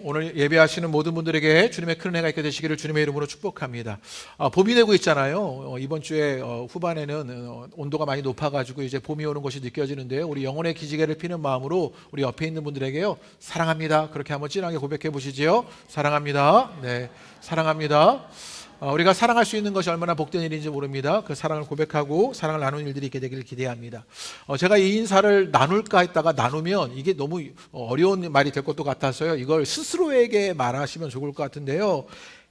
오늘 예배하시는 모든 분들에게 주님의 큰 은혜가 있게 되시기를 주님의 이름으로 축복합니다. 봄이 되고 있잖아요. 이번 주에 후반에는 온도가 많이 높아가지고 이제 봄이 오는 것이 느껴지는데요. 우리 영혼의 기지개를 피는 마음으로 우리 옆에 있는 분들에게요, 사랑합니다. 그렇게 한번 진하게 고백해 보시지요. 사랑합니다. 네, 사랑합니다. 우리가 사랑할 수 있는 것이 얼마나 복된 일인지 모릅니다. 그 사랑을 고백하고 사랑을 나누는 일들이 있게 되기를 기대합니다. 제가 이 인사를 나눌까 했다가 나누면 이게 너무 어려운 말이 될 것도 같아서요, 이걸 스스로에게 말하시면 좋을 것 같은데요,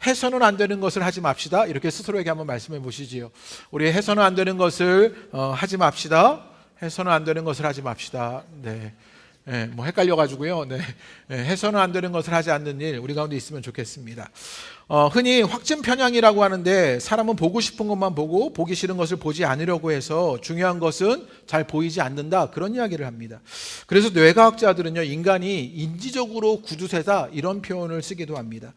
해서는 안 되는 것을 하지 맙시다. 이렇게 스스로에게 한번 말씀해 보시지요. 우리 해서는 안 되는 것을 하지 맙시다. 해서는 안 되는 것을 하지 맙시다. 네. 뭐 헷갈려가지고요. 네. 해서는 안 되는 것을 하지 않는 일 우리 가운데 있으면 좋겠습니다. 흔히 확증 편향이라고 하는데, 사람은 보고 싶은 것만 보고 보기 싫은 것을 보지 않으려고 해서 중요한 것은 잘 보이지 않는다, 그런 이야기를 합니다. 그래서 뇌과학자들은요, 인간이 인지적으로 구두쇠다, 이런 표현을 쓰기도 합니다.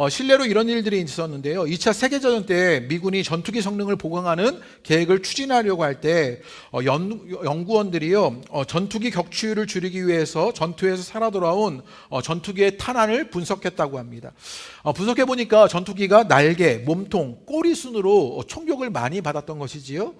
실례로 이런 일들이 있었는데요, 2차 세계대전 때 미군이 전투기 성능을 보강하는 계획을 추진하려고 할 때 연구원들이요, 전투기 격추율을 줄이기 위해서 전투에서 살아 돌아온 전투기의 탄환을 분석했다고 합니다. 분석해 보니까 전투기가 날개, 몸통, 꼬리 순으로 총격을 많이 받았던 것이지요.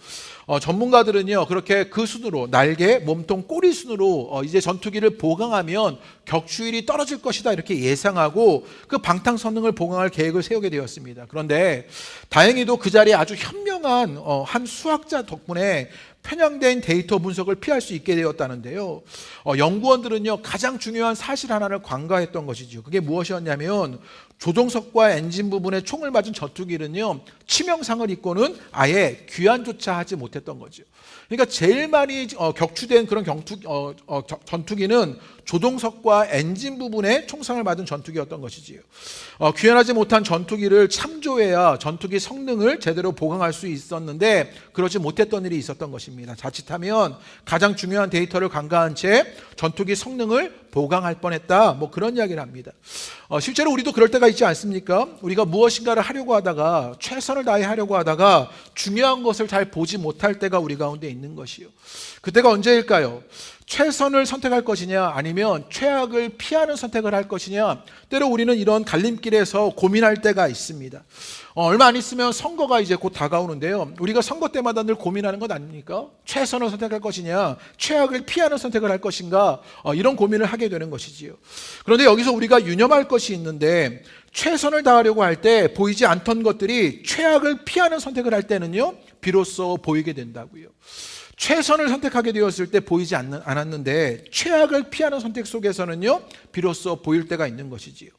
전문가들은요, 그렇게 그 순으로, 날개, 몸통, 꼬리 순으로 이제 전투기를 보강하면 격추율이 떨어질 것이다, 이렇게 예상하고 그 방탄성능을 보강할 계획을 세우게 되었습니다. 그런데 다행히도 그 자리에 아주 현명한 한 수학자 덕분에 편향된 데이터 분석을 피할 수 있게 되었다는데요. 연구원들은요, 가장 중요한 사실 하나를 관가했던 것이죠. 그게 무엇이었냐면, 조종석과 엔진 부분에 총을 맞은 전투기는요, 치명상을 입고는 아예 귀환조차 하지 못했던 거죠. 그러니까 제일 많이 격추된 그런 전투기는 조종석과 엔진 부분에 총상을 맞은 전투기였던 것이지요. 귀환하지 못한 전투기를 참조해야 전투기 성능을 제대로 보강할 수 있었는데 그러지 못했던 일이 있었던 것입니다. 자칫하면 가장 중요한 데이터를 간과한 채 전투기 성능을 보강할 뻔했다, 뭐 그런 이야기를 합니다. 실제로 우리도 그럴 때가 있지 않습니까? 우리가 무엇인가를 하려고 하다가, 최선을 다해 하려고 하다가 중요한 것을 잘 보지 못할 때가 우리 가운데 있는 것이요. 그때가 언제일까요? 최선을 선택할 것이냐, 아니면 최악을 피하는 선택을 할 것이냐, 때로 우리는 이런 갈림길에서 고민할 때가 있습니다. 얼마 안 있으면 선거가 이제 곧 다가오는데요, 우리가 선거 때마다 늘 고민하는 것 아닙니까? 최선을 선택할 것이냐, 최악을 피하는 선택을 할 것인가, 이런 고민을 하게 되는 것이지요. 그런데 여기서 우리가 유념할 것이 있는데, 최선을 다하려고 할 때 보이지 않던 것들이 최악을 피하는 선택을 할 때는요, 비로소 보이게 된다고요. 최선을 선택하게 되었을 때 보이지 않았는데, 최악을 피하는 선택 속에서는요, 비로소 보일 때가 있는 것이지요.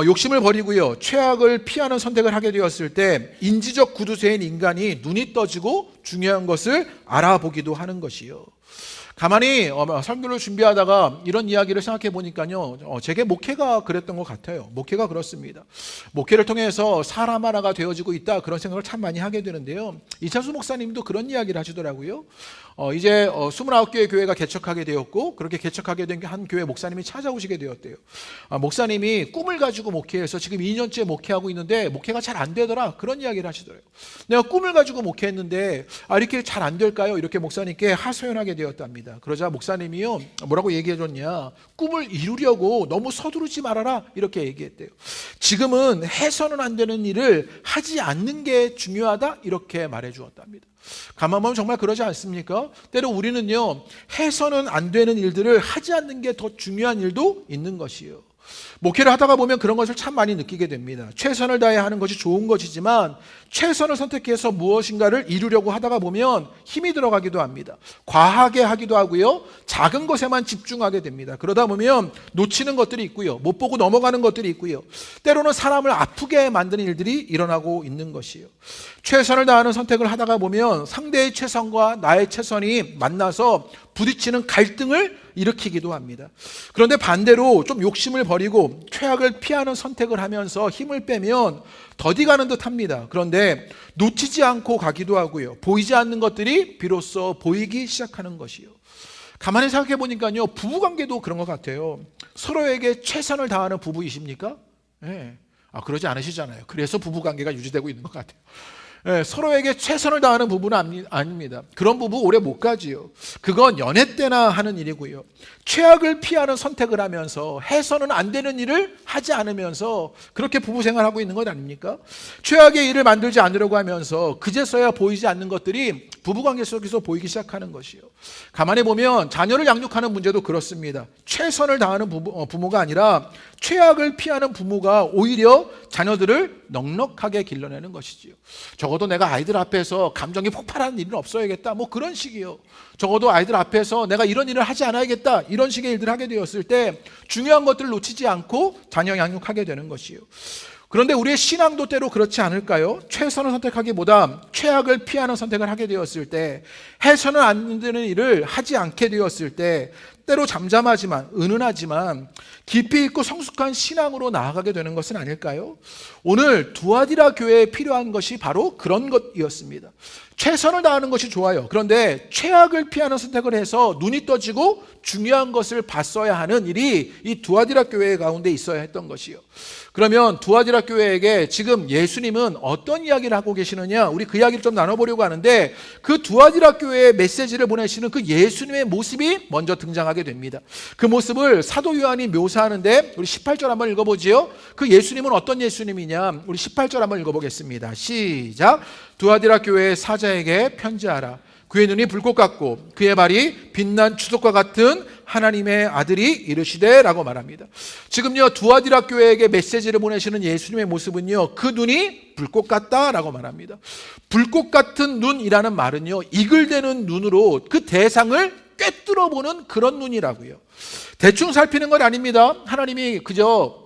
욕심을 버리고요, 최악을 피하는 선택을 하게 되었을 때 인지적 구두쇠인 인간이 눈이 떠지고 중요한 것을 알아보기도 하는 것이요. 가만히 설교를 준비하다가 이런 이야기를 생각해 보니까요, 제게 목회가 그랬던 것 같아요. 목회가 그렇습니다. 목회를 통해서 사람 하나가 되어지고 있다, 그런 생각을 참 많이 하게 되는데요, 이찬수 목사님도 그런 이야기를 하시더라고요. 이제 29개의 교회가 개척하게 되었고, 그렇게 개척하게 된 한 교회 목사님이 찾아오시게 되었대요. 목사님이 꿈을 가지고 목회해서 지금 2년째 목회하고 있는데 목회가 잘 안 되더라, 그런 이야기를 하시더라고요. 내가 꿈을 가지고 목회했는데 이렇게 잘 안 될까요? 이렇게 목사님께 하소연하게 되었답니다. 그러자 목사님이요, 뭐라고 얘기해 줬냐, 꿈을 이루려고 너무 서두르지 말아라, 이렇게 얘기했대요. 지금은 해서는 안 되는 일을 하지 않는 게 중요하다, 이렇게 말해 주었답니다. 가만 보면 정말 그러지 않습니까? 때로 우리는요, 해서는 안 되는 일들을 하지 않는 게 더 중요한 일도 있는 것이에요. 목회를 하다가 보면 그런 것을 참 많이 느끼게 됩니다. 최선을 다해 하는 것이 좋은 것이지만 최선을 선택해서 무엇인가를 이루려고 하다가 보면 힘이 들어가기도 합니다. 과하게 하기도 하고요, 작은 것에만 집중하게 됩니다. 그러다 보면 놓치는 것들이 있고요, 못 보고 넘어가는 것들이 있고요, 때로는 사람을 아프게 만드는 일들이 일어나고 있는 것이에요. 최선을 다하는 선택을 하다가 보면 상대의 최선과 나의 최선이 만나서 부딪히는 갈등을 일으키기도 합니다. 그런데 반대로 좀 욕심을 버리고 최악을 피하는 선택을 하면서 힘을 빼면 더디 가는 듯 합니다. 그런데 놓치지 않고 가기도 하고요, 보이지 않는 것들이 비로소 보이기 시작하는 것이요. 가만히 생각해 보니까요, 부부관계도 그런 것 같아요. 서로에게 최선을 다하는 부부이십니까? 네. 그러지 않으시잖아요. 그래서 부부관계가 유지되고 있는 것 같아요. 서로에게 최선을 다하는 부부는 아닙니다. 그런 부부 오래 못 가지요. 그건 연애 때나 하는 일이고요. 최악을 피하는 선택을 하면서 해서는 안 되는 일을 하지 않으면서 그렇게 부부 생활하고 있는 것 아닙니까? 최악의 일을 만들지 않으려고 하면서 그제서야 보이지 않는 것들이 부부관계 속에서 보이기 시작하는 것이요. 가만히 보면 자녀를 양육하는 문제도 그렇습니다. 최선을 다하는 부모가 아니라 최악을 피하는 부모가 오히려 자녀들을 넉넉하게 길러내는 것이지요. 적어도 내가 아이들 앞에서 감정이 폭발하는 일은 없어야겠다, 뭐 그런 식이요. 적어도 아이들 앞에서 내가 이런 일을 하지 않아야겠다, 이런 식의 일들을 하게 되었을 때 중요한 것들을 놓치지 않고 자녀 양육하게 되는 것이요. 그런데 우리의 신앙도 때로 그렇지 않을까요? 최선을 선택하기보다 최악을 피하는 선택을 하게 되었을 때, 해서는 안 되는 일을 하지 않게 되었을 때 때로 잠잠하지만 은은하지만 깊이 있고 성숙한 신앙으로 나아가게 되는 것은 아닐까요? 오늘 두아디라 교회에 필요한 것이 바로 그런 것이었습니다. 최선을 다하는 것이 좋아요. 그런데 최악을 피하는 선택을 해서 눈이 떠지고 중요한 것을 봤어야 하는 일이 이 두아디라 교회 가운데 있어야 했던 것이요. 그러면 두아디라 교회에게 지금 예수님은 어떤 이야기를 하고 계시느냐, 우리 그 이야기를 좀 나눠보려고 하는데, 그 두아디라 교회에 메시지를 보내시는 그 예수님의 모습이 먼저 등장하게 됩니다. 그 모습을 사도 요한이 묘사하는데 우리 18절 한번 읽어보지요. 그 예수님은 어떤 예수님이냐, 우리 18절 한번 읽어보겠습니다. 시작. 두아디라 교회의 사자에게 편지하라. 그의 눈이 불꽃 같고 그의 발이 빛난 주석과 같은 하나님의 아들이 이르시되 라고 말합니다. 지금요, 두아디라 교회에게 메시지를 보내시는 예수님의 모습은요, 그 눈이 불꽃 같다라고 말합니다. 불꽃 같은 눈이라는 말은요, 이글대는 눈으로 그 대상을 꿰뚫어 보는 그런 눈이라고요. 대충 살피는 건 아닙니다. 하나님이 그저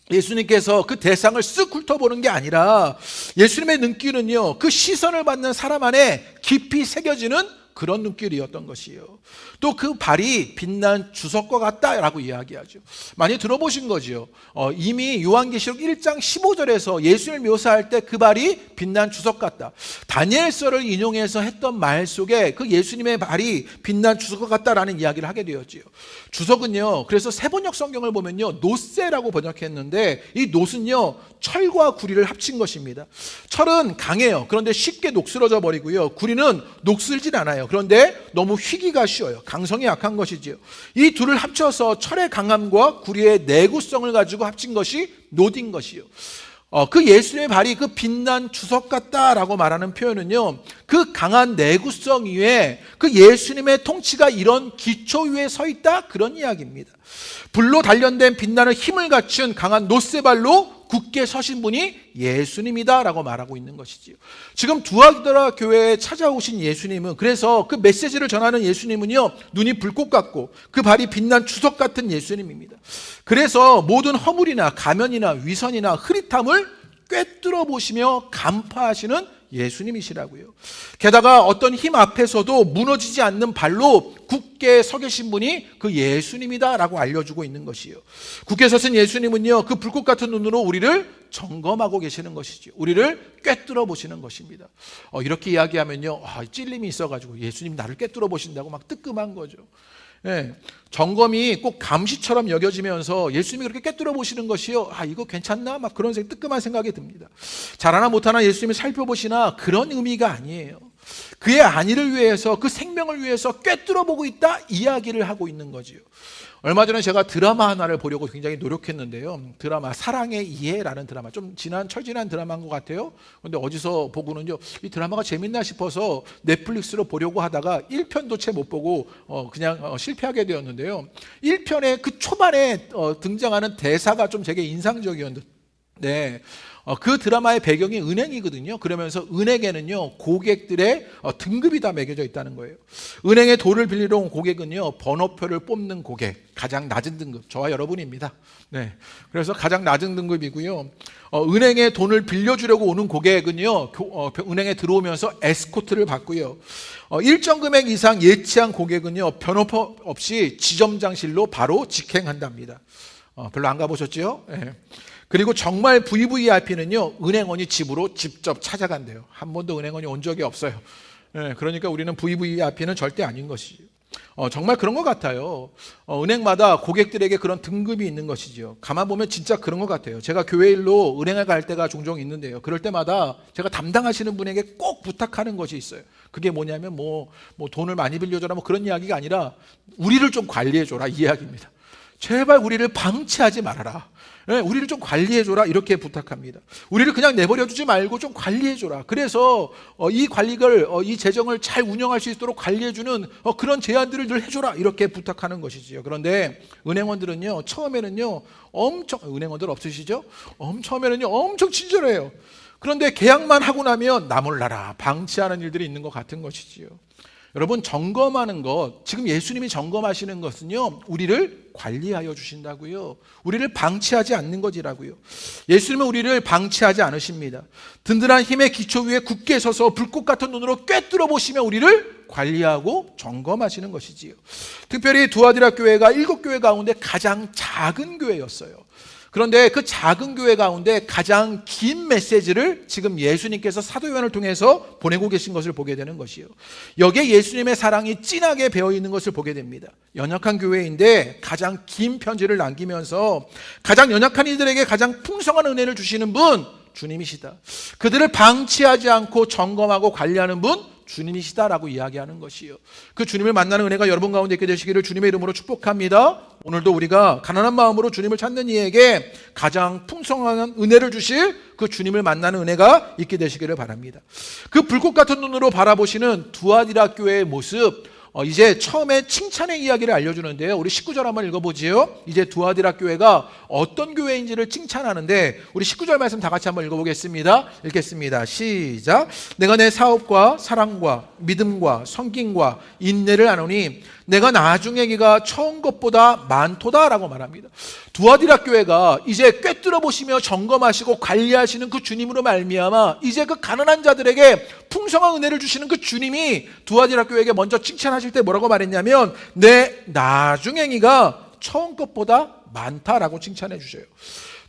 예수님께서 그 대상을 쓱 훑어보는 게 아니라 예수님의 눈길은요, 그 시선을 받는 사람 안에 깊이 새겨지는 그런 눈길이었던 것이에요. 또 그 발이 빛난 주석과 같다라고 이야기하죠. 많이 들어보신 거죠. 이미 요한계시록 1장 15절에서 예수님을 묘사할 때 그 발이 빛난 주석 같다, 다니엘서를 인용해서 했던 말 속에 그 예수님의 발이 빛난 주석과 같다라는 이야기를 하게 되었지요. 주석은요, 그래서 세번역 성경을 보면요, 노세라고 번역했는데 이 노는요, 철과 구리를 합친 것입니다. 철은 강해요. 그런데 쉽게 녹슬어져 버리고요, 구리는 녹슬질 않아요. 그런데 너무 휘기가 쉬워요. 강성이 약한 것이지요. 이 둘을 합쳐서 철의 강함과 구리의 내구성을 가지고 합친 것이 노인 것이요. 그 예수님의 발이 그 빛난 주석 같다라고 말하는 표현은요, 그 강한 내구성 위에 그 예수님의 통치가 이런 기초 위에 서 있다, 그런 이야기입니다. 불로 단련된 빛나는 힘을 갖춘 강한 노쇠발로 굳게 서신 분이 예수님이다라고 말하고 있는 것이지요. 지금 두아디라 교회에 찾아오신 예수님은, 그래서 그 메시지를 전하는 예수님은요, 눈이 불꽃 같고 그 발이 빛난 주석 같은 예수님입니다. 그래서 모든 허물이나 가면이나 위선이나 흐릿함을 꿰뚫어 보시며 간파하시는 예수님이시라고요. 게다가 어떤 힘 앞에서도 무너지지 않는 발로 굳게 서 계신 분이 그 예수님이다라고 알려주고 있는 것이요. 굳게 서신 예수님은요, 그 불꽃 같은 눈으로 우리를 점검하고 계시는 것이죠. 우리를 꿰뚫어 보시는 것입니다. 이렇게 이야기하면요, 찔림이 있어가지고 예수님 나를 꿰뚫어 보신다고 막 뜨끔한 거죠. 예, 점검이 꼭 감시처럼 여겨지면서 예수님이 그렇게 꿰뚫어 보시는 것이요, 이거 괜찮나? 막 그런 뜨끔한 생각이 듭니다. 잘하나 못하나 예수님이 살펴보시나, 그런 의미가 아니에요. 그의 안위를 위해서, 그 생명을 위해서 꿰뚫어 보고 있다, 이야기를 하고 있는 거지요. 얼마 전에 제가 드라마 하나를 보려고 굉장히 노력했는데요. 드라마 사랑의 이해라는 드라마, 좀 철지난 드라마인 것 같아요. 그런데 어디서 보고는요, 이 드라마가 재밌나 싶어서 넷플릭스로 보려고 하다가 1편도 채 못 보고 그냥 실패하게 되었는데요. 1편의 그 초반에 등장하는 대사가 좀 되게 인상적이었는데, 그 드라마의 배경이 은행이거든요. 그러면서 은행에는요, 고객들의 등급이 다 매겨져 있다는 거예요. 은행에 돈을 빌리러 온 고객은요, 번호표를 뽑는 고객, 가장 낮은 등급, 저와 여러분입니다. 그래서 가장 낮은 등급이고요. 은행에 돈을 빌려주려고 오는 고객은요, 은행에 들어오면서 에스코트를 받고요. 일정 금액 이상 예치한 고객은요, 번호표 없이 지점장실로 바로 직행한답니다. 별로 안 가보셨죠? 그리고 정말 VVIP는요, 은행원이 집으로 직접 찾아간대요. 한 번도 은행원이 온 적이 없어요. 그러니까 우리는 VVIP는 절대 아닌 것이죠. 정말 그런 것 같아요. 은행마다 고객들에게 그런 등급이 있는 것이지요. 가만 보면 진짜 그런 것 같아요. 제가 교회 일로 은행에 갈 때가 종종 있는데요. 그럴 때마다 제가 담당하시는 분에게 꼭 부탁하는 것이 있어요. 그게 뭐냐면 뭐 돈을 많이 빌려줘라 뭐 그런 이야기가 아니라 우리를 좀 관리해줘라 이 이야기입니다. 제발 우리를 방치하지 말아라. 우리를 좀 관리해줘라 이렇게 부탁합니다. 우리를 그냥 내버려두지 말고 좀 관리해줘라. 그래서 이 관리를 이 재정을 잘 운영할 수 있도록 관리해주는 그런 제안들을 늘 해줘라 이렇게 부탁하는 것이지요. 그런데 은행원들은요 처음에는요 엄청 은행원들 없으시죠? 처음에는요 엄청 친절해요. 그런데 계약만 하고 나면 나 몰라라 방치하는 일들이 있는 것 같은 것이지요. 여러분 점검하는 것, 지금 예수님이 점검하시는 것은요 우리를 관리하여 주신다고요. 우리를 방치하지 않는 것이라고요. 예수님은 우리를 방치하지 않으십니다. 든든한 힘의 기초 위에 굳게 서서 불꽃 같은 눈으로 꿰뚫어 보시며 우리를 관리하고 점검하시는 것이지요. 특별히 두아디라 교회가 7교회 가운데 가장 작은 교회였어요. 그런데 그 작은 교회 가운데 가장 긴 메시지를 지금 예수님께서 사도 요한을 통해서 보내고 계신 것을 보게 되는 것이요. 여기에 예수님의 사랑이 진하게 배어 있는 것을 보게 됩니다. 연약한 교회인데 가장 긴 편지를 남기면서 가장 연약한 이들에게 가장 풍성한 은혜를 주시는 분 주님이시다. 그들을 방치하지 않고 점검하고 관리하는 분 주님이시다라고 이야기하는 것이요. 그 주님을 만나는 은혜가 여러분 가운데 있게 되시기를 주님의 이름으로 축복합니다. 오늘도 우리가 가난한 마음으로 주님을 찾는 이에게 가장 풍성한 은혜를 주실 그 주님을 만나는 은혜가 있게 되시기를 바랍니다. 그 불꽃 같은 눈으로 바라보시는 두아디라 교회의 모습, 이제 처음에 칭찬의 이야기를 알려주는데요. 우리 19절 한번 읽어보지요. 이제 두아디라 교회가 어떤 교회인지를 칭찬하는데 우리 19절 말씀 다 같이 한번 읽어보겠습니다. 읽겠습니다. 시작. 내가 내 사업과 사랑과 믿음과 섬김과 인내를 아노니 내가 나중에 기가 처음 것보다 많도다라고 말합니다. 두아디라 교회가 이제 꿰뚫어 보시며 점검하시고 관리하시는 그 주님으로 말미암아 이제 그 가난한 자들에게 풍성한 은혜를 주시는 그 주님이 두아디라 교회에게 먼저 칭찬하실 때 뭐라고 말했냐면 내 나중에 기가 처음 것보다 많다라고 칭찬해 주셔요.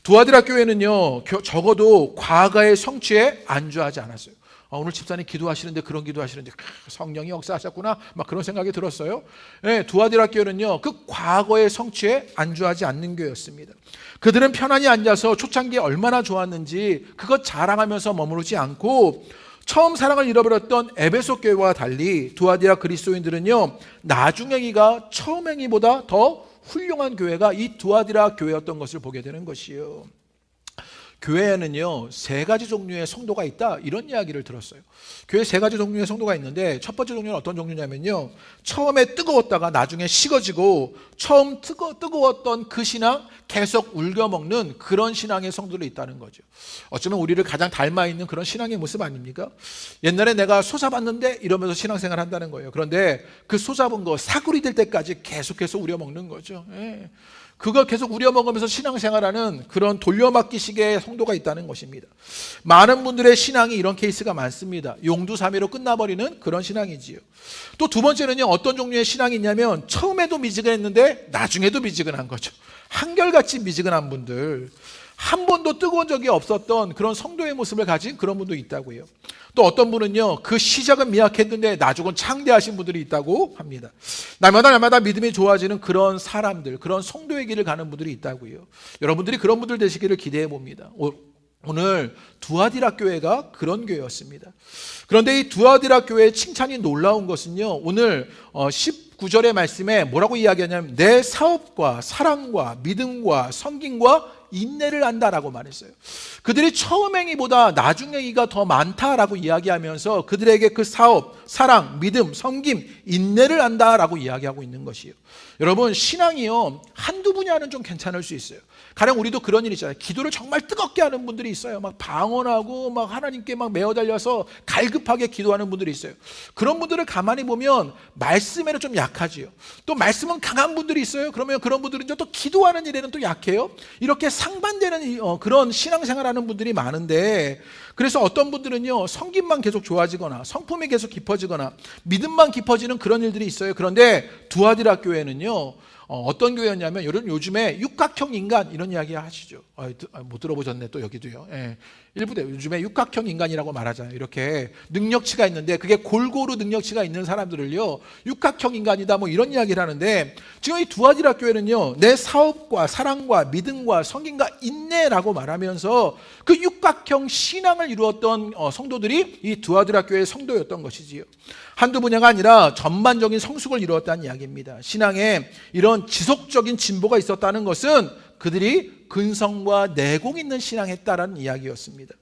두아디라 교회는요 적어도 과거의 성취에 안주하지 않았어요. 오늘 집사님 기도하시는데 그런 기도하시는데 성령이 역사하셨구나 막 그런 생각이 들었어요. 네, 두아디라 교회는요 그 과거의 성취에 안주하지 않는 교회였습니다. 그들은 편안히 앉아서 초창기에 얼마나 좋았는지 그것 자랑하면서 머무르지 않고 처음 사랑을 잃어버렸던 에베소 교회와 달리 두아디라 그리스도인들은요 나중 행위가 처음 행위보다 더 훌륭한 교회가 이 두아디라 교회였던 것을 보게 되는 것이에요. 교회에는요 3가지 종류의 성도가 있다 이런 이야기를 들었어요. 교회 3가지 종류의 성도가 있는데 첫 번째 종류는 어떤 종류냐면요 처음에 뜨거웠다가 나중에 식어지고 처음 뜨거웠던 그 신앙 계속 울겨먹는 그런 신앙의 성도들이 있다는 거죠. 어쩌면 우리를 가장 닮아있는 그런 신앙의 모습 아닙니까? 옛날에 내가 솟아봤는데 이러면서 신앙생활 한다는 거예요. 그런데 그 솟아본 거 사구리 될 때까지 계속해서 우려먹는 거죠. 예. 그걸 계속 우려먹으면서 신앙생활하는 그런 돌려막기식의 성도가 있다는 것입니다. 많은 분들의 신앙이 이런 케이스가 많습니다. 용두사미로 끝나버리는 그런 신앙이지요. 또 두 번째는요 어떤 종류의 신앙이 있냐면 처음에도 미지근했는데 나중에도 미지근한 거죠. 한결같이 미지근한 분들, 한 번도 뜨거운 적이 없었던 그런 성도의 모습을 가진 그런 분도 있다고요. 또 어떤 분은요 그 시작은 미약했는데 나중은 창대하신 분들이 있다고 합니다. 날마다 믿음이 좋아지는 그런 사람들, 그런 성도의 길을 가는 분들이 있다고요. 여러분들이 그런 분들 되시기를 기대해 봅니다. 오늘 두아디라 교회가 그런 교회였습니다. 그런데 이 두아디라 교회의 칭찬이 놀라운 것은요 오늘 19절의 말씀에 뭐라고 이야기하냐면 내 사업과 사랑과 믿음과 섬김과 인내를 한다라고 말했어요. 그들이 처음 행위보다 나중 행위가 더 많다라고 이야기하면서 그들에게 그 사업, 사랑, 믿음, 섬김, 인내를 한다라고 이야기하고 있는 것이에요. 여러분 신앙이요 한두 분야는 좀 괜찮을 수 있어요. 가령 우리도 그런 일 있잖아요. 기도를 정말 뜨겁게 하는 분들이 있어요. 막 방언하고 막 하나님께 막 매어 달려서 갈급하게 기도하는 분들이 있어요. 그런 분들을 가만히 보면 말씀에는 좀 약하지요. 또 말씀은 강한 분들이 있어요. 그러면 그런 분들은 또 기도하는 일에는 또 약해요. 이렇게 상반되는 그런 신앙생활하는 분들이 많은데 그래서 어떤 분들은요 성김만 계속 좋아지거나 성품이 계속 깊어지거나 믿음만 깊어지는 그런 일들이 있어요. 그런데 두아디라 교회는요 어떤 교회였냐면 요즘에 육각형 인간 이런 이야기 하시죠. 못 들어보셨네 또 여기도요. 예. 일부대 요즘에 육각형 인간이라고 말하잖아요. 이렇게 능력치가 있는데 그게 골고루 능력치가 있는 사람들을요 육각형 인간이다 뭐 이런 이야기를 하는데, 지금 이 두아디라 교회는요 내 사업과 사랑과 믿음과 성김과 인내라고 말하면서 그 육각형 신앙을 이루었던 성도들이 이 두아디라 교회의 성도였던 것이지요. 한두 분야가 아니라 전반적인 성숙을 이루었다는 이야기입니다. 신앙에 이런 지속적인 진보가 있었다는 것은 그들이 근성과 내공 있는 신앙했다라는 이야기였습니다.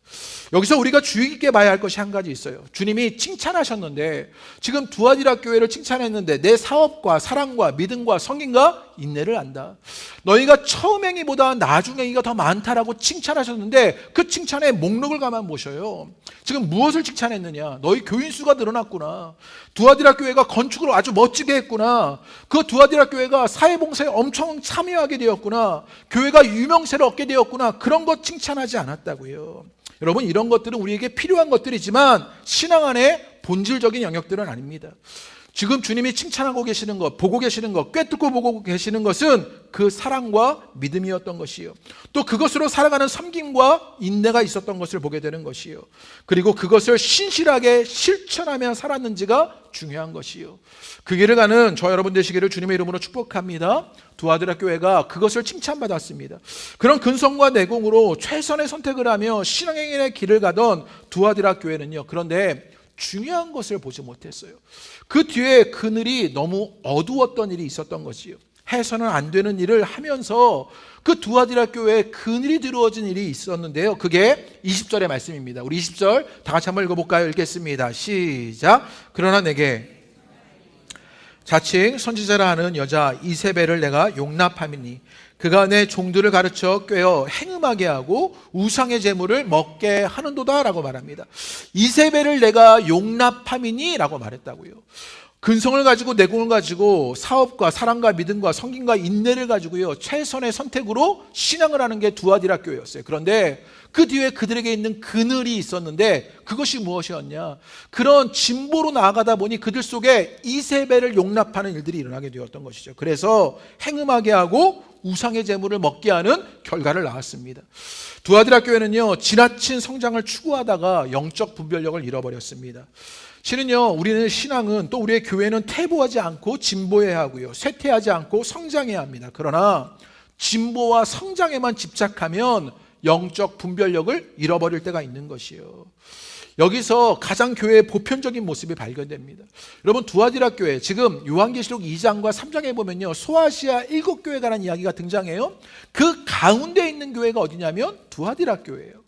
여기서 우리가 주의 깊게 봐야 할 것이 한 가지 있어요. 주님이 칭찬하셨는데, 지금 두아디라 교회를 칭찬했는데 내 사업과 사랑과 믿음과 성김과 인내를 안다. 너희가 처음 행위보다 나중 행위가 더 많다라고 칭찬하셨는데 그 칭찬의 목록을 가만 보셔요. 지금 무엇을 칭찬했느냐? 너희 교인 수가 늘어났구나. 두아디라 교회가 건축을 아주 멋지게 했구나. 그 두아디라 교회가 사회봉사에 엄청 참여하게 되었구나. 교회가 유명세를 얻게 되었구나. 그런 것 칭찬하지 않았다고요. 여러분, 이런 것들은 우리에게 필요한 것들이지만 신앙 안에 본질적인 영역들은 아닙니다. 지금 주님이 칭찬하고 계시는 것, 보고 계시는 것, 꿰뚫고 보고 계시는 것은 그 사랑과 믿음이었던 것이요. 또 그것으로 살아가는 섬김과 인내가 있었던 것을 보게 되는 것이요. 그리고 그것을 신실하게 실천하며 살았는지가 중요한 것이요. 그 길을 가는 저 여러분 되시기를 주님의 이름으로 축복합니다. 두아디라 교회가 그것을 칭찬받았습니다. 그런 근성과 내공으로 최선의 선택을 하며 신앙행위의 길을 가던 두아디라 교회는요, 그런데 중요한 것을 보지 못했어요. 그 뒤에 그늘이 너무 어두웠던 일이 있었던 것이요. 해서는 안 되는 일을 하면서 그 두아디라 교회에 그늘이 들어진 일이 있었는데요. 그게 20절의 말씀입니다. 우리 20절 다 같이 한번 읽어볼까요? 읽겠습니다. 시작. 그러나 내게 자칭 선지자라 하는 여자 이세벨을 내가 용납함이니 그가 내 종들을 가르쳐 꿰어 행음하게 하고 우상의 제물을 먹게 하는도다 라고 말합니다. 이세벨을 내가 용납함이니 라고 말했다고요. 근성을 가지고 내공을 가지고 사업과 사랑과 믿음과 성김과 인내를 가지고요 최선의 선택으로 신앙을 하는 게 두아디라 교회였어요. 그런데 그 뒤에 그들에게 있는 그늘이 있었는데 그것이 무엇이었냐? 그런 진보로 나아가다 보니 그들 속에 이세벨을 용납하는 일들이 일어나게 되었던 것이죠. 그래서 행음하게 하고 우상의 제물을 먹게 하는 결과를 낳았습니다. 두아디라 교회는요 지나친 성장을 추구하다가 영적 분별력을 잃어버렸습니다. 실은요 우리는 신앙은 또 우리의 교회는 퇴보하지 않고 진보해야 하고요 쇠퇴하지 않고 성장해야 합니다. 그러나 진보와 성장에만 집착하면 영적 분별력을 잃어버릴 때가 있는 것이요. 여기서 가장 교회의 보편적인 모습이 발견됩니다. 여러분, 두아디라 교회, 지금 요한계시록 2장과 3장에 보면요 소아시아 7교회가라는 이야기가 등장해요. 그 가운데 있는 교회가 어디냐면 두아디라 교회예요.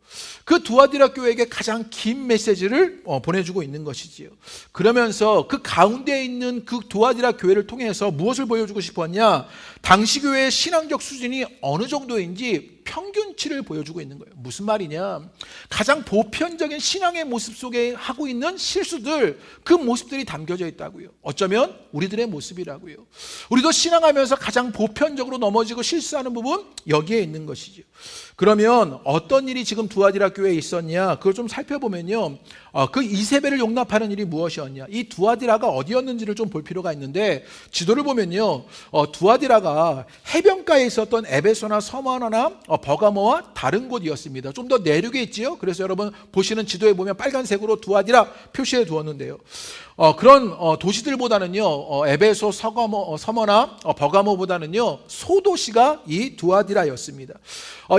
그 두아디라 교회에게 가장 긴 메시지를 보내주고 있는 것이지요. 그러면서 그 가운데 있는 그 두아디라 교회를 통해서 무엇을 보여주고 싶었냐? 당시 교회의 신앙적 수준이 어느 정도인지 평균치를 보여주고 있는 거예요. 무슨 말이냐? 가장 보편적인 신앙의 모습 속에 하고 있는 실수들, 그 모습들이 담겨져 있다고요. 어쩌면 우리들의 모습이라고요. 우리도 신앙하면서 가장 보편적으로 넘어지고 실수하는 부분 여기에 있는 것이죠. 그러면 어떤 일이 지금 두아디라 교회에 있었냐? 그걸 좀 살펴보면요 그 이세벨을 용납하는 일이 무엇이었냐? 이 두아디라가 어디였는지를 좀 볼 필요가 있는데, 지도를 보면요 두아디라가 해변가에 있었던 에베소나 서머나나 버가모와 다른 곳이었습니다. 좀 더 내륙에 있지요. 그래서 여러분 보시는 지도에 보면 빨간색으로 두아디라 표시해 두었는데요 그런 도시들보다는요 에베소, 서머나 버가모보다는요 소도시가 이 두아디라였습니다.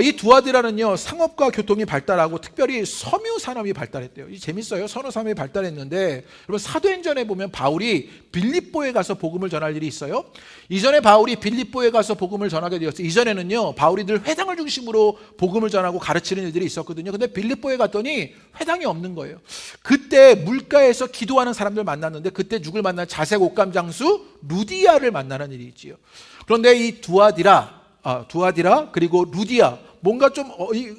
이 두아디라는요 상업과 교통이 발달하고 특별히 섬유 산업이 발달했대요. 이 재밌어요. 선호 산업이 발달했는데, 여러분 사도행전에 보면 바울이 빌립보에 가서 복음을 전할 일이 있어요. 이전에 바울이 빌립보에 가서 복음을 전하게 되었어요. 이전에는요 바울이 늘 회당을 중심으로 복음을 전하고 가르치는 일들이 있었거든요. 근데 빌립보에 갔더니 회당이 없는 거예요. 그때 물가에서 기도하는 사람들 만났는데, 그때 누굴 만나? 자색 옷감 장수 루디아를 만나는 일이 있지요. 그런데 이 두아디라 그리고 루디아, 뭔가 좀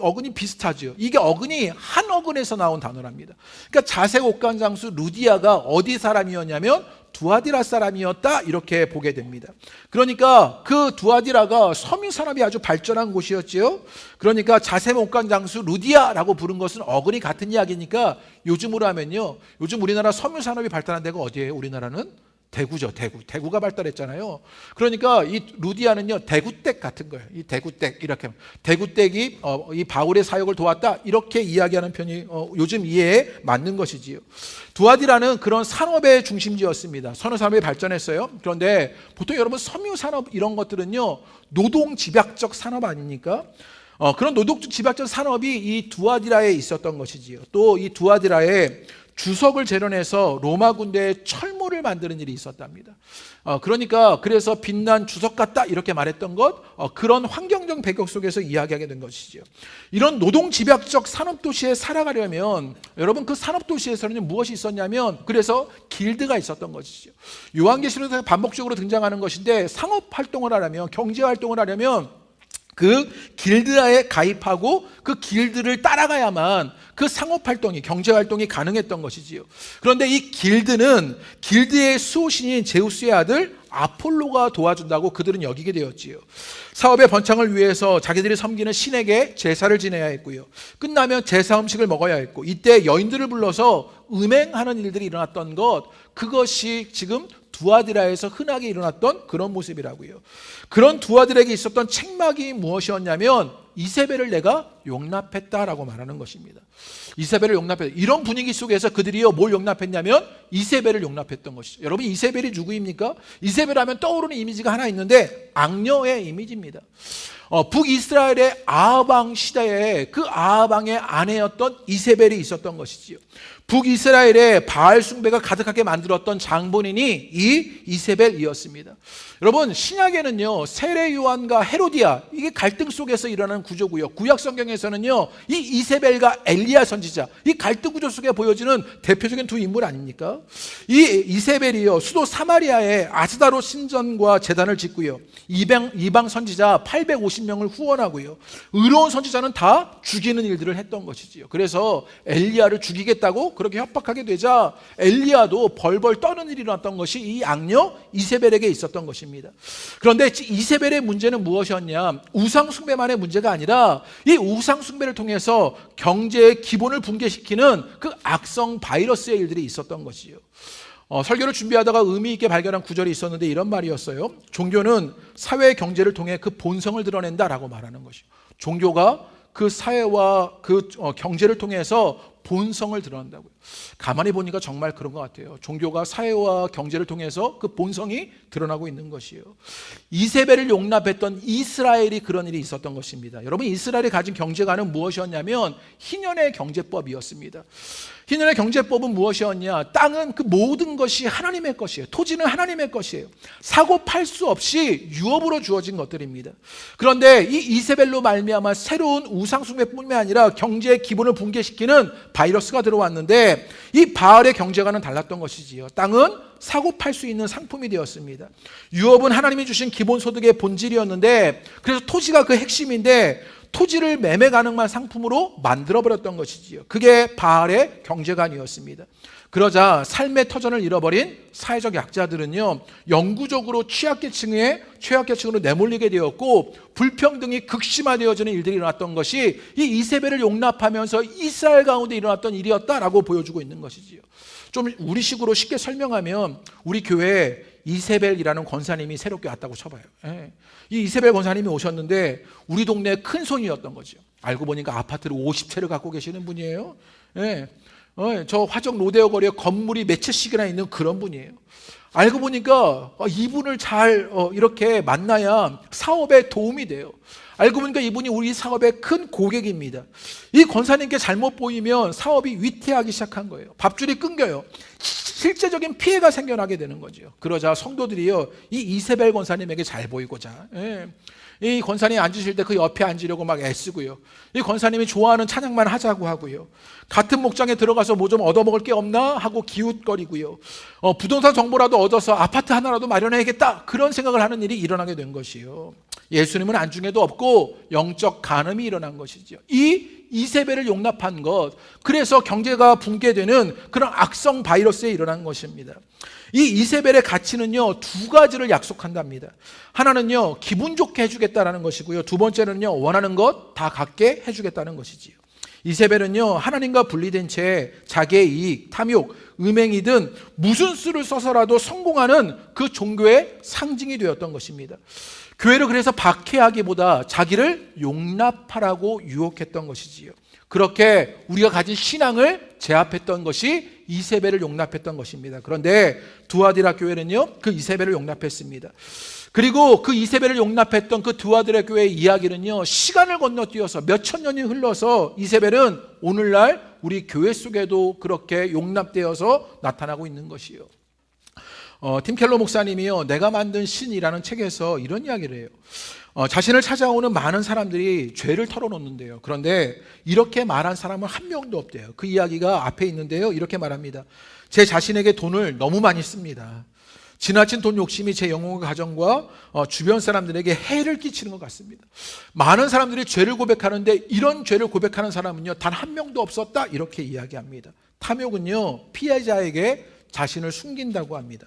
어근이 비슷하죠. 이게 어근이 한 어근에서 나온 단어랍니다. 그러니까 자색 옷감 장수 루디아가 어디 사람이었냐면 두아디라 사람이었다, 이렇게 보게 됩니다. 그러니까 그 두아디라가 섬유 산업이 아주 발전한 곳이었지요. 그러니까 자색 옷감 장수 루디아라고 부른 것은 어근이 같은 이야기니까 요즘으로 하면요 요즘 우리나라 섬유 산업이 발달한 데가 어디예요? 우리나라는 대구죠, 대구가 발달했잖아요. 그러니까 이 루디아는요, 대구댁 같은 거예요. 이 대구댁, 이렇게. 대구댁이 이 바울의 사역을 도왔다, 이렇게 이야기하는 편이 요즘 이해에 맞는 것이지요. 두아디라는 그런 산업의 중심지였습니다. 선호 산업이 발전했어요. 그런데 보통 여러분 섬유 산업 이런 것들은요, 노동 집약적 산업 아닙니까? 그런 노동 집약적 산업이 이 두아디라에 있었던 것이지요. 또 이 두아디라에 주석을 재련해서 로마 군대의 철모를 만드는 일이 있었답니다. 그러니까 그래서 빛난 주석 같다 이렇게 말했던 것, 그런 환경적 배경 속에서 이야기하게 된 것이죠. 이런 노동 집약적 산업 도시에 살아가려면 여러분 그 산업 도시에서는 무엇이 있었냐면 그래서 길드가 있었던 것이죠. 요한계시록에서 반복적으로 등장하는 것인데 상업 활동을 하려면 경제 활동을 하려면 그 길드에 가입하고 그 길드를 따라가야만 그 상업활동이, 경제활동이 가능했던 것이지요. 그런데 이 길드는 길드의 수호신인 제우스의 아들 아폴로가 도와준다고 그들은 여기게 되었지요. 사업의 번창을 위해서 자기들이 섬기는 신에게 제사를 지내야 했고요. 끝나면 제사 음식을 먹어야 했고, 이때 여인들을 불러서 음행하는 일들이 일어났던 것, 그것이 지금 두아디라에서 흔하게 일어났던 그런 모습이라고요. 그런 두아들에게 있었던 책망이 무엇이었냐면 이세벨을 내가 용납했다라고 말하는 것입니다. 이세벨을 용납했다. 이런 분위기 속에서 그들이요 뭘 용납했냐면 이세벨을 용납했던 것이죠. 여러분 이세벨이 누구입니까? 이세벨 하면 떠오르는 이미지가 하나 있는데 악녀의 이미지입니다. 북이스라엘의 아하방 시대에 그 아하방의 아내였던 이세벨이 있었던 것이지요. 북이스라엘의 바알 숭배가 가득하게 만들었던 장본인이 이 이세벨이었습니다. 여러분 신약에는요 세례 요한과 헤로디아 이게 갈등 속에서 일어나는 구조고요. 구약 성경에서는요 이 이세벨과 엘리야 선지자 이 갈등 구조 속에 보여지는 대표적인 두 인물 아닙니까? 이 이세벨이요 수도 사마리아에 아스다롯 신전과 제단을 짓고요. 이방 선지자 850명을 후원하고요. 의로운 선지자는 다 죽이는 일들을 했던 것이지요. 그래서 엘리야를 죽이겠다고 그렇게 협박하게 되자 엘리야도 벌벌 떠는 일이 일어났던 것이 이 악녀 이세벨에게 있었던 것입니다. 그런데 이세벨의 문제는 무엇이었냐? 우상숭배만의 문제가 아니라 이 우상숭배를 통해서 경제의 기본을 붕괴시키는 그 악성 바이러스의 일들이 있었던 것이죠. 설교를 준비하다가 의미 있게 발견한 구절이 있었는데 이런 말이었어요. 종교는 사회 경제를 통해 그 본성을 드러낸다라고 말하는 것이죠. 종교가 그 사회와 그 경제를 통해서 본성을 드러낸다고요. 가만히 보니까 정말 그런 것 같아요. 종교가 사회와 경제를 통해서 그 본성이 드러나고 있는 것이에요. 이세벨을 용납했던 이스라엘이 그런 일이 있었던 것입니다. 여러분 이스라엘이 가진 경제관은 무엇이었냐면 희년의 경제법이었습니다. 희년의 경제법은 무엇이었냐? 땅은 그 모든 것이 하나님의 것이에요. 토지는 하나님의 것이에요. 사고 팔 수 없이 유업으로 주어진 것들입니다. 그런데 이 이세벨로 말미암아 새로운 우상숭배뿐만 아니라 경제의 기본을 붕괴시키는 바이러스가 들어왔는데 이 바알의 경제관은 달랐던 것이지요. 땅은 사고 팔 수 있는 상품이 되었습니다. 유업은 하나님이 주신 기본소득의 본질이었는데 그래서 토지가 그 핵심인데 토지를 매매 가능한 상품으로 만들어버렸던 것이지요. 그게 바알의 경제관이었습니다. 그러자 삶의 터전을 잃어버린 사회적 약자들은요 영구적으로 최악계층으로 내몰리게 되었고 불평등이 극심화되어지는 일들이 일어났던 것이 이 이세벨을 용납하면서 이스라엘 가운데 일어났던 일이었다라고 보여주고 있는 것이지요. 좀 우리식으로 쉽게 설명하면 우리 교회에 이세벨이라는 권사님이 새롭게 왔다고 쳐봐요. 이 이세벨 권사님이 오셨는데 우리 동네 큰 손이었던 거죠. 알고 보니까 아파트를 50채를 갖고 계시는 분이에요. 저 화정 로데오 거리에 건물이 몇 채씩이나 있는 그런 분이에요. 알고 보니까 이분을 잘 이렇게 만나야 사업에 도움이 돼요. 알고 보니까 이분이 우리 사업의 큰 고객입니다. 이 권사님께 잘못 보이면 사업이 위태하기 시작한 거예요. 밥줄이 끊겨요. 실제적인 피해가 생겨나게 되는 거죠. 그러자 성도들이요 이 이세벨 권사님에게 잘 보이고자 이 권사님이 앉으실 때 그 옆에 앉으려고 막 애쓰고요. 이 권사님이 좋아하는 찬양만 하자고 하고요. 같은 목장에 들어가서 뭐 좀 얻어먹을 게 없나 하고 기웃거리고요. 부동산 정보라도 얻어서 아파트 하나라도 마련해야겠다 그런 생각을 하는 일이 일어나게 된 것이요. 예수님은 안중에도 없고 영적 간음이 일어난 것이죠. 이 이세벨을 용납한 것, 그래서 경제가 붕괴되는 그런 악성 바이러스에 일어난 것입니다. 이 이세벨의 가치는요 두 가지를 약속한답니다. 하나는요 기분 좋게 해주겠다라는 것이고요. 두 번째는요 원하는 것 다 갖게 해주겠다는 것이지요. 이세벨은요, 하나님과 분리된 채 자기의 이익, 탐욕, 음행이든 무슨 수를 써서라도 성공하는 그 종교의 상징이 되었던 것입니다. 교회를 그래서 박해하기보다 자기를 용납하라고 유혹했던 것이지요. 그렇게 우리가 가진 신앙을 제압했던 것이 이세벨을 용납했던 것입니다. 그런데 두아디라 교회는요, 그 이세벨을 용납했습니다. 그리고 그 이세벨을 용납했던 그 두아디라 교회의 이야기는요, 시간을 건너뛰어서 몇천 년이 흘러서 이세벨은 오늘날 우리 교회 속에도 그렇게 용납되어서 나타나고 있는 것이요. 팀 켈러 목사님이요, 내가 만든 신이라는 책에서 이런 이야기를 해요. 자신을 찾아오는 많은 사람들이 죄를 털어놓는데요. 그런데 이렇게 말한 사람은 한 명도 없대요. 그 이야기가 앞에 있는데요, 이렇게 말합니다. 제 자신에게 돈을 너무 많이 씁니다. 지나친 돈 욕심이 제 영혼과 가정과 주변 사람들에게 해를 끼치는 것 같습니다. 많은 사람들이 죄를 고백하는데 이런 죄를 고백하는 사람은요, 단 한 명도 없었다, 이렇게 이야기합니다. 탐욕은요, 피해자에게 자신을 숨긴다고 합니다.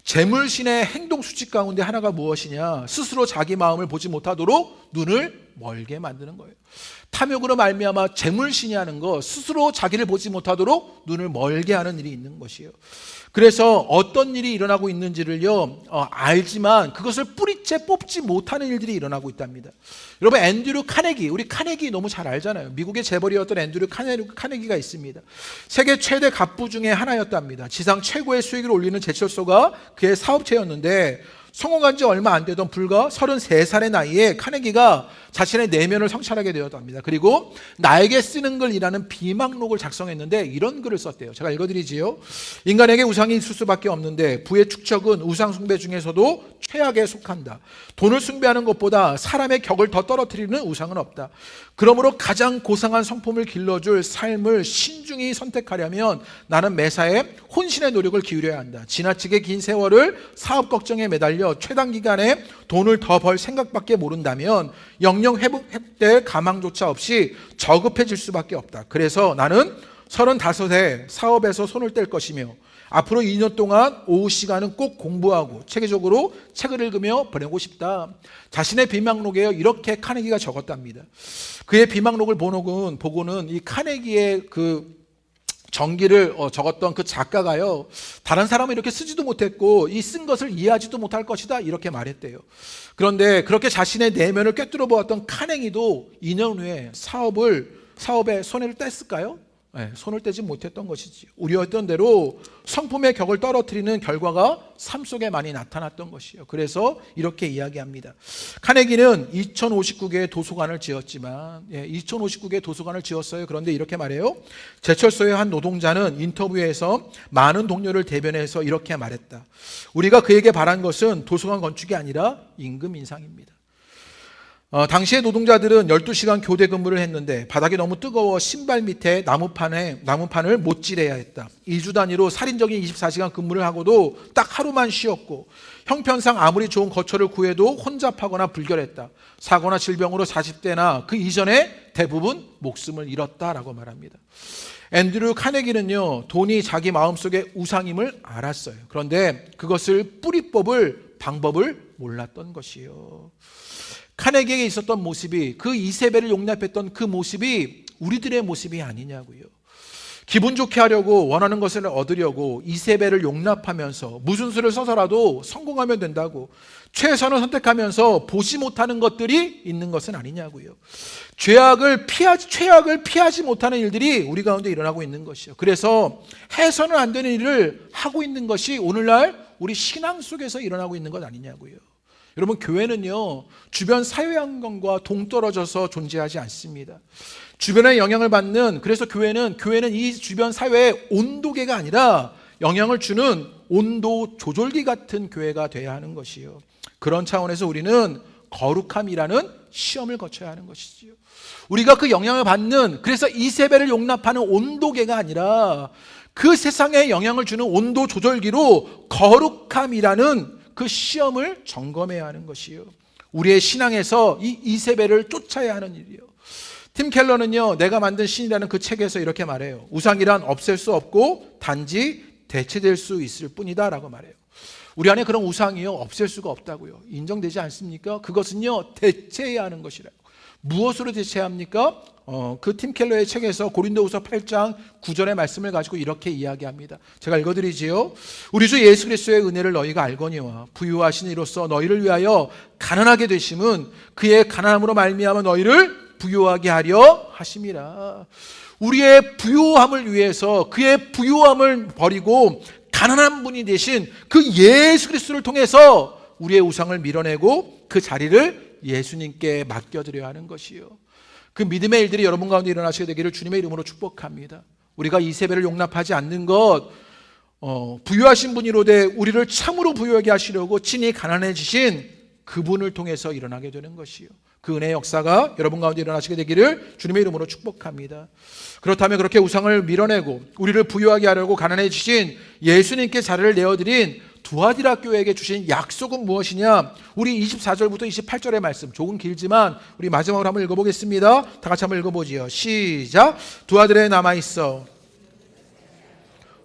재물신의 행동 수칙 가운데 하나가 무엇이냐? 스스로 자기 마음을 보지 못하도록 눈을 멀게 만드는 거예요. 탐욕으로 말미암아 재물신이 하는 거, 스스로 자기를 보지 못하도록 눈을 멀게 하는 일이 있는 것이에요. 그래서 어떤 일이 일어나고 있는지를요, 알지만 그것을 뿌리째 뽑지 못하는 일들이 일어나고 있답니다. 여러분, 앤드류 카네기, 우리 카네기 너무 잘 알잖아요. 미국의 재벌이었던 앤드류 카네기가 있습니다. 세계 최대 갑부 중에 하나였답니다. 지상 최고의 수익을 올리는 제철소가 그의 사업체였는데 성공한 지 얼마 안 되던 불과 33살의 나이에 카네기가 자신의 내면을 성찰하게 되었답니다. 그리고 나에게 쓰는 글이라는 비망록을 작성했는데 이런 글을 썼대요. 제가 읽어드리지요. 인간에게 우상이 있을 수밖에 없는데 부의 축적은 우상 숭배 중에서도 최악에 속한다. 돈을 숭배하는 것보다 사람의 격을 더 떨어뜨리는 우상은 없다. 그러므로 가장 고상한 성품을 길러줄 삶을 신중히 선택하려면 나는 매사에 혼신의 노력을 기울여야 한다. 지나치게 긴 세월을 사업 걱정에 매달려 최단기간에 돈을 더 벌 생각밖에 모른다면 영영 회복될 가망조차 없이 저급해질 수밖에 없다. 그래서 나는 35세 사업에서 손을 뗄 것이며 앞으로 2년 동안 오후 시간은 꼭 공부하고 체계적으로 책을 읽으며 보내고 싶다. 자신의 비망록에 이렇게 카네기가 적었답니다. 그의 비망록을 보고는 이 카네기의 그 전기를 적었던 그 작가가요, 다른 사람은 이렇게 쓰지도 못했고 이 쓴 것을 이해하지도 못할 것이다, 이렇게 말했대요. 그런데 그렇게 자신의 내면을 꿰뚫어 보았던 카네기도 2년 후에 사업에 손해를 뗐을까요? 네, 손을 떼지 못했던 것이지. 우려했던 대로 성품의 격을 떨어뜨리는 결과가 삶 속에 많이 나타났던 것이에요. 그래서 이렇게 이야기합니다. 카네기는 2059개의 도서관을 지었지만, 2059개의 도서관을 지었어요. 그런데 이렇게 말해요. 제철소의 한 노동자는 인터뷰에서 많은 동료를 대변해서 이렇게 말했다. 우리가 그에게 바란 것은 도서관 건축이 아니라 임금 인상입니다. 당시의 노동자들은 12시간 교대 근무를 했는데 바닥이 너무 뜨거워 신발 밑에 나무판을 못질해야 했다. 2주 단위로 살인적인 24시간 근무를 하고도 딱 하루만 쉬었고 형편상 아무리 좋은 거처를 구해도 혼잡하거나 불결했다. 사고나 질병으로 40대나 그 이전에 대부분 목숨을 잃었다라고 말합니다. 앤드류 카네기는요, 돈이 자기 마음속에 우상임을 알았어요. 그런데 그것을 뿌리 뽑을 방법을 몰랐던 것이에요. 카네기에게 있었던 모습이, 그 이세벨을 용납했던 그 모습이 우리들의 모습이 아니냐고요. 기분 좋게 하려고, 원하는 것을 얻으려고 이세벨을 용납하면서 무슨 수를 써서라도 성공하면 된다고 최선을 선택하면서 보지 못하는 것들이 있는 것은 아니냐고요. 최악을 피하지 못하는 일들이 우리 가운데 일어나고 있는 것이요. 그래서 해서는 안 되는 일을 하고 있는 것이 오늘날 우리 신앙 속에서 일어나고 있는 것 아니냐고요. 여러분, 교회는요, 주변 사회 환경과 동떨어져서 존재하지 않습니다. 주변의 영향을 받는, 그래서 교회는 이 주변 사회의 온도계가 아니라 영향을 주는 온도 조절기 같은 교회가 돼야 하는 것이요. 그런 차원에서 우리는 거룩함이라는 시험을 거쳐야 하는 것이지요. 우리가 그 영향을 받는, 그래서 이세벨을 용납하는 온도계가 아니라 그 세상에 영향을 주는 온도 조절기로 거룩함이라는 그 시험을 점검해야 하는 것이요. 우리의 신앙에서 이 이세벨을 쫓아야 하는 일이요. 팀 켈러는요, 내가 만든 신이라는 그 책에서 이렇게 말해요. 우상이란 없앨 수 없고 단지 대체될 수 있을 뿐이다 라고 말해요. 우리 안에 그런 우상이요, 없앨 수가 없다고요. 인정되지 않습니까? 그것은요, 대체해야 하는 것이라고. 무엇으로 대체합니까? 그 팀 켈러의 책에서 고린도후서 8장 9절의 말씀을 가지고 이렇게 이야기합니다. 제가 읽어드리지요. 우리 주 예수 그리스도의 은혜를 너희가 알거니와 부유하신 이로써 너희를 위하여 가난하게 되심은 그의 가난함으로 말미암아 너희를 부유하게 하려 하심이라. 우리의 부유함을 위해서 그의 부유함을 버리고 가난한 분이 되신 그 예수 그리스도를 통해서 우리의 우상을 밀어내고 그 자리를 예수님께 맡겨드려야 하는 것이요. 그 믿음의 일들이 여러분 가운데 일어나시게 되기를 주님의 이름으로 축복합니다. 우리가 이세벨을 용납하지 않는 것, 부유하신 분이로되 우리를 참으로 부유하게 하시려고 친히 가난해지신 그분을 통해서 일어나게 되는 것이요. 그 은혜의 역사가 여러분 가운데 일어나시게 되기를 주님의 이름으로 축복합니다. 그렇다면 그렇게 우상을 밀어내고 우리를 부유하게 하려고 가난해지신 예수님께 자리를 내어드린 두아디라 교회에게 주신 약속은 무엇이냐? 우리 24절부터 28절의 말씀, 조금 길지만 우리 마지막으로 한번 읽어보겠습니다. 다 같이 한번 읽어보지요. 시작. 두아디라에 남아있어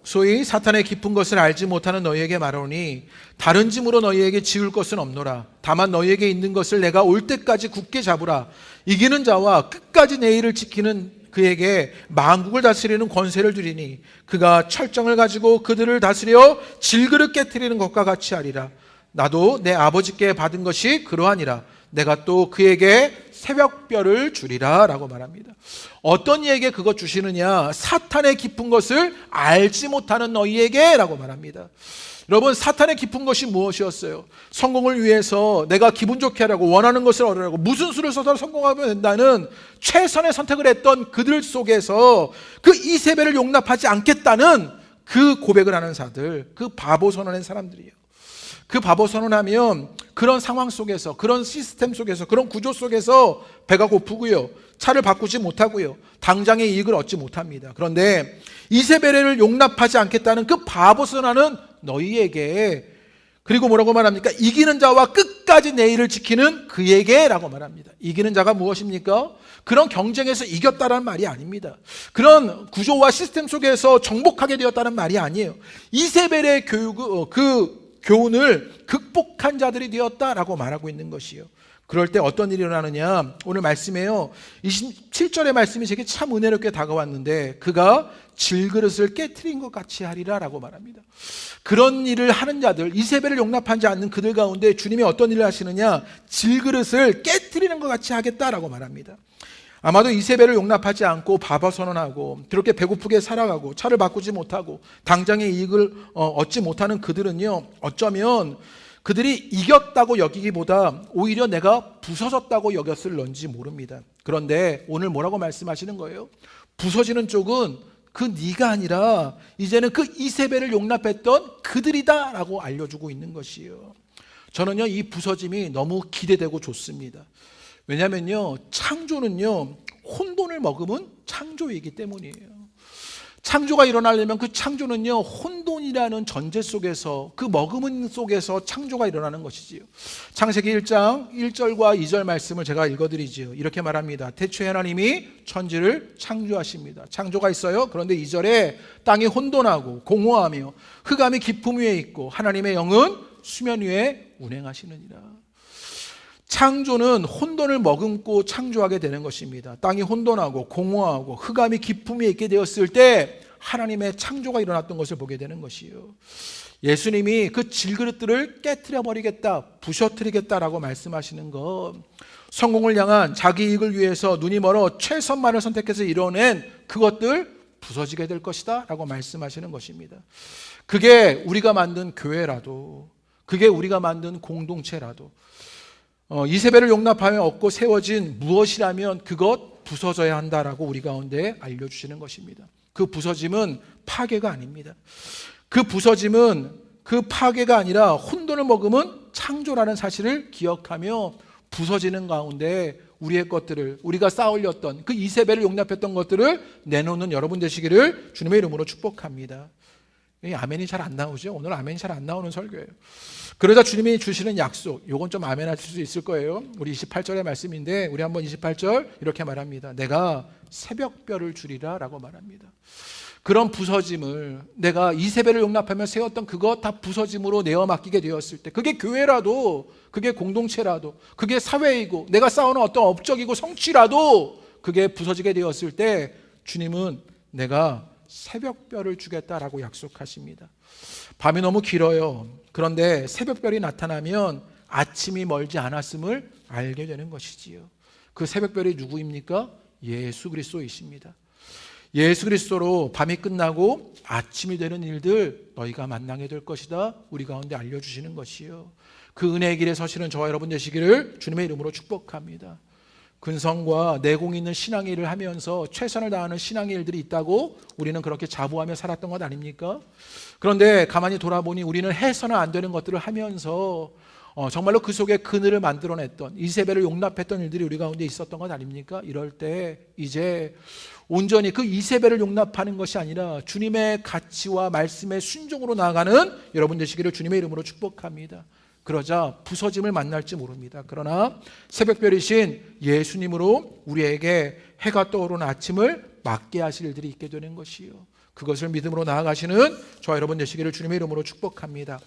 소위 사탄의 깊은 것을 알지 못하는 너희에게 말하노니 다른 짐으로 너희에게 지울 것은 없노라. 다만 너희에게 있는 것을 내가 올 때까지 굳게 잡으라. 이기는 자와 끝까지 내 일을 지키는 그에게 만국을 다스리는 권세를 주리니 그가 철정을 가지고 그들을 다스려 질그릇 깨트리는 것과 같이 하리라. 나도 내 아버지께 받은 것이 그러하니라. 내가 또 그에게 새벽별을 주리라 라고 말합니다. 어떤 이에게 그것 주시느냐? 사탄의 깊은 것을 알지 못하는 너희에게 라고 말합니다. 여러분, 사탄의 깊은 것이 무엇이었어요? 성공을 위해서 내가 기분 좋게 하라고, 원하는 것을 얻으라고, 무슨 수를 써서 성공하면 된다는 최선의 선택을 했던 그들 속에서 그 이세벨을 용납하지 않겠다는 그 고백을 하는 자들, 그 바보 선언한 사람들이에요. 그 바보 선언하면 그런 상황 속에서, 그런 시스템 속에서, 그런 구조 속에서 배가 고프고요, 차를 바꾸지 못하고요, 당장의 이익을 얻지 못합니다. 그런데 이세벨을 용납하지 않겠다는 그 바보 선언하는 너희에게, 그리고 뭐라고 말합니까? 이기는 자와 끝까지 내 일을 지키는 그에게 라고 말합니다. 이기는 자가 무엇입니까? 그런 경쟁에서 이겼다는 말이 아닙니다. 그런 구조와 시스템 속에서 정복하게 되었다는 말이 아니에요. 이세벨의 교훈을 극복한 자들이 되었다라고 말하고 있는 것이요. 그럴 때 어떤 일이 일어나느냐? 오늘 말씀에요, 27절의 말씀이 제게 참 은혜롭게 다가왔는데 그가 질그릇을 깨트린 것 같이 하리라 라고 말합니다. 그런 일을 하는 자들, 이세벨을 용납하지 않는 그들 가운데 주님이 어떤 일을 하시느냐? 질그릇을 깨트리는 것 같이 하겠다라고 말합니다. 아마도 이세벨을 용납하지 않고 바보 선언하고 그렇게 배고프게 살아가고 차를 바꾸지 못하고 당장의 이익을 얻지 못하는 그들은요, 어쩌면 그들이 이겼다고 여기기보다 오히려 내가 부서졌다고 여겼을런지 모릅니다. 그런데 오늘 뭐라고 말씀하시는 거예요? 부서지는 쪽은 그 네가 아니라 이제는 그 이세벨을 용납했던 그들이다 라고 알려주고 있는 것이에요. 저는요, 이 부서짐이 너무 기대되고 좋습니다. 왜냐하면요, 창조는요, 혼돈을 머금은 창조이기 때문이에요. 창조가 일어나려면 그 창조는요, 혼돈이라는 전제 속에서, 그 머금은 속에서 창조가 일어나는 것이지요. 창세기 1장 1절과 2절 말씀을 제가 읽어드리지요. 이렇게 말합니다. 태초에 하나님이 천지를 창조하십니다. 창조가 있어요. 그런데 2절에 땅이 혼돈하고 공허하며 흑암이 깊음 위에 있고 하나님의 영은 수면 위에 운행하시느니라. 창조는 혼돈을 머금고 창조하게 되는 것입니다. 땅이 혼돈하고 공허하고 흑암이 깊음에 있게 되었을 때 하나님의 창조가 일어났던 것을 보게 되는 것이요. 예수님이 그 질그릇들을 깨트려 버리겠다, 부셔뜨리겠다라고 말씀하시는 것, 성공을 향한 자기 이익을 위해서 눈이 멀어 최선만을 선택해서 이뤄낸 그것들 부서지게 될 것이다 라고 말씀하시는 것입니다. 그게 우리가 만든 교회라도, 그게 우리가 만든 공동체라도, 이세벨을 용납하며 얻고 세워진 무엇이라면 그것 부서져야 한다라고 우리 가운데 알려주시는 것입니다. 그 부서짐은 파괴가 아닙니다. 그 부서짐은 그 파괴가 아니라 혼돈을 머금은 창조라는 사실을 기억하며 부서지는 가운데 우리의 것들을, 우리가 쌓아올렸던 그 이세벨을 용납했던 것들을 내놓는 여러분 되시기를 주님의 이름으로 축복합니다. 아멘이 잘 안 나오죠? 오늘 아멘이 잘 안 나오는 설교예요. 그러자 주님이 주시는 약속, 요건 좀 아멘 하실 수 있을 거예요. 우리 28절의 말씀인데 우리 한번 28절 이렇게 말합니다. 내가 새벽별을 주리라 라고 말합니다. 그런 부서짐을, 내가 이세벨을 용납하며 세웠던 그것 다 부서짐으로 내어 맡기게 되었을 때, 그게 교회라도, 그게 공동체라도, 그게 사회이고 내가 쌓아놓은 어떤 업적이고 성취라도 그게 부서지게 되었을 때 주님은 내가 새벽별을 주겠다라고 약속하십니다. 밤이 너무 길어요. 그런데 새벽별이 나타나면 아침이 멀지 않았음을 알게 되는 것이지요. 그 새벽별이 누구입니까? 예수 그리스도이십니다. 예수 그리스도로 밤이 끝나고 아침이 되는 일들 너희가 만나게 될 것이다. 우리 가운데 알려주시는 것이요. 그 은혜의 길에 서시는 저와 여러분 되시기를 주님의 이름으로 축복합니다. 근성과 내공 있는 신앙의 일을 하면서 최선을 다하는 신앙의 일들이 있다고 우리는 그렇게 자부하며 살았던 것 아닙니까? 그런데 가만히 돌아보니 우리는 해서는 안 되는 것들을 하면서 정말로 그 속에 그늘을 만들어냈던, 이세벨을 용납했던 일들이 우리 가운데 있었던 것 아닙니까? 이럴 때 이제 온전히 그 이세벨을 용납하는 것이 아니라 주님의 가치와 말씀의 순종으로 나아가는 여러분 되시기를 주님의 이름으로 축복합니다. 그러자 부서짐을 만날지 모릅니다. 그러나 새벽별이신 예수님으로 우리에게 해가 떠오르는 아침을 맞게 하실 일들이 있게 되는 것이요. 그것을 믿음으로 나아가시는 저와 여러분 되시기를 주님의 이름으로 축복합니다.